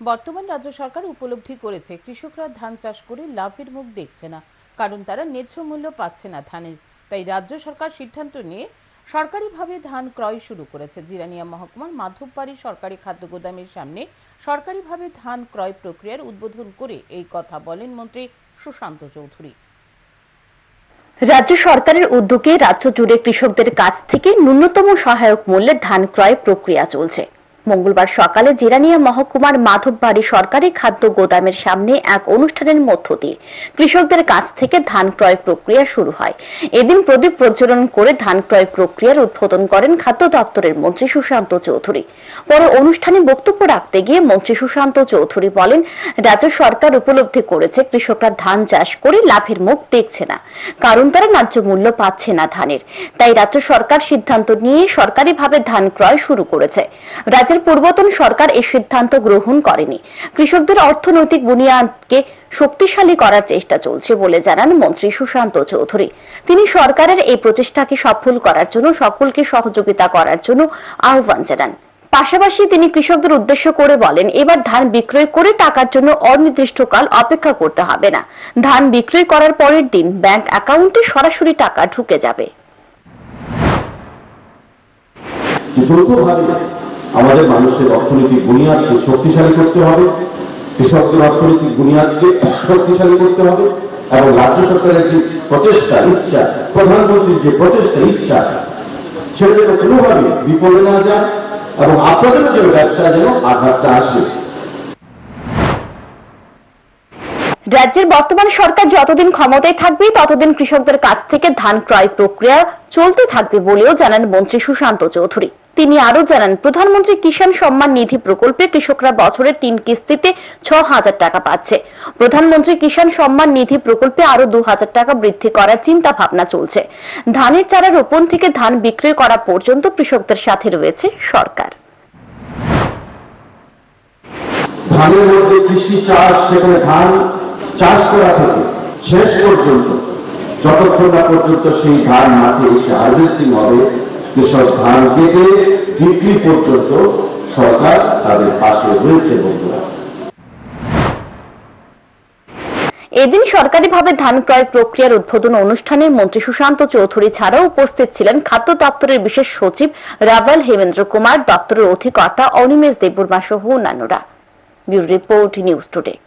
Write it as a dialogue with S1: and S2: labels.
S1: বর্তমান রাজ্য সরকার উপলব্ধি করেছে কৃষকরা ধান চাষ করে লাভের মুখ দেখছে না, কারণ তারা ন্যায্য মূল্য পাচ্ছে না ধানের। তাই রাজ্য সরকার সিদ্ধান্ত নিয়ে সরকারিভাবে ধান ক্রয় শুরু করেছে। জিরানিয়া মহকুমার মাধববাড়ি সরকারি খাদ্য গোদামের সামনে সরকারিভাবে ধান ক্রয় প্রক্রিয়ার উদ্বোধন করে এই কথা বলেন মন্ত্রী সুশান্ত চৌধুরী।
S2: রাজ্য সরকারের উদ্যোগে রাজ্য জুড়ে কৃষকদের কাছ থেকে ন্যূনতম সহায়ক মূল্যে ধান ক্রয় প্রক্রিয়া চলছে। মঙ্গলবার সকালে জিরানিয়া মহকুমার মাধববাড়ি সরকারি খাদ্য গোদামের সামনে এক অনুষ্ঠানের মধ্য দিয়ে কৃষকদের কাছ থেকে ধান ক্রয় প্রক্রিয়া শুরু হয়। এদিন প্রদীপ প্রজ্বলন করে ধান ক্রয় প্রক্রিয়ার উদ্বোধন করেন খাদ্য দপ্তরের মন্ত্রী সুশান্ত চৌধুরী। পরে অনুষ্ঠানে বক্তব্য রাখতে গিয়ে মন্ত্রী সুশান্ত চৌধুরী বলেন, রাজ্য সরকার উপলব্ধি করেছে কৃষকরা ধান চাষ করে লাভের মুখ দেখছে না, কারণ তারা ন্যায্য মূল্য পাচ্ছে না ধানের। তাই রাজ্য সরকার সিদ্ধান্ত নিয়ে সরকারিভাবে ধান ক্রয় শুরু করেছে। রাজ্যের পূর্বতন সরকার এই সিদ্ধান্ত গ্রহণ করেনি। কৃষকদের অর্থনৈতিক বুনিয়াদকে শক্তিশালী করার চেষ্টা চলছে বলে জানান মন্ত্রী সুশান্ত চৌধুরী। তিনি সরকারের এই প্রচেষ্টাকে সফল করার জন্য সকলকে সহযোগিতা করার জন্য আহ্বান জানান। পাশাপাশি তিনি কৃষকদের উদ্দেশ্য করে বলেন, এবার ধান বিক্রয় করে টাকার জন্য অনির্দিষ্টকাল অপেক্ষা করতে হবে না। ধান বিক্রয় করার পরের দিন ব্যাংক অ্যাকাউন্টে সরাসরি টাকা ঢুকে যাবে।
S3: আমাদের মানুষের অর্থনৈতিক বুনিয়াদকে শক্তিশালী করতে হবে, কৃষকদের অর্থনৈতিক বুনিয়াদকে শক্তিশালী করতে হবে এবং রাজ্য সরকারের যে প্রচেষ্টা ইচ্ছা, প্রধানমন্ত্রীর যে প্রচেষ্টা ইচ্ছা, সেটা যেন কোনোভাবে বিপদে না যায় এবং আপনাদের যে ব্যবসা যেন আঘাতটা আসে।
S2: রাজ্যের বর্তমান সরকার যতদিন ক্ষমতায় থাকবে ততদিন কৃষকদের কাছ থেকে ধান ক্রয় প্রক্রিয়া চলতে থাকবে বলেও জানান মন্ত্রী সুশান্ত চৌধুরী। তিনি আরো জানান, প্রধানমন্ত্রী কিষাণ সম্মান নিধি প্রকল্পে কৃষকরা বছরে 3 কিস্তিতে 6,000 টাকা পাচ্ছে। প্রধানমন্ত্রী কিষাণ সম্মান নিধি প্রকল্পে আরো 2,000 টাকা বৃদ্ধি করার চিন্তা ভাবনা চলছে। ধানের চারা রোপণ থেকে ধান বিক্রয় করা পর্যন্ত কৃষকদের সাথে রয়েছে সরকার।
S3: ধানের মধ্যে কৃষি চাষ, সেখানে ধান চাষ করা থেকে শেষ পর্যন্ত যতক্ষণ না পর্যন্ত সেই ধান মাঠে এসে হারভেস্টিং হবে, কৃষক ধান কেটে বিক্রি পর্যন্ত সরকার তাদের পাশে রয়েছে। বন্ধুরা,
S2: এদিন সরকারিভাবে ধান ক্রয় প্রক্রিয়ার উদ্বোধন অনুষ্ঠানে মন্ত্রী সুশান্ত চৌধুরী ছাড়াও উপস্থিত ছিলেন খাদ্য দপ্তরের বিশেষ সচিব রাভাল হেমেন্দ্র কুমার, দপ্তরের অধিকর্তা অনিমেষ দেববর্মা সহ অন্যান্যরা। Bureau report, news today.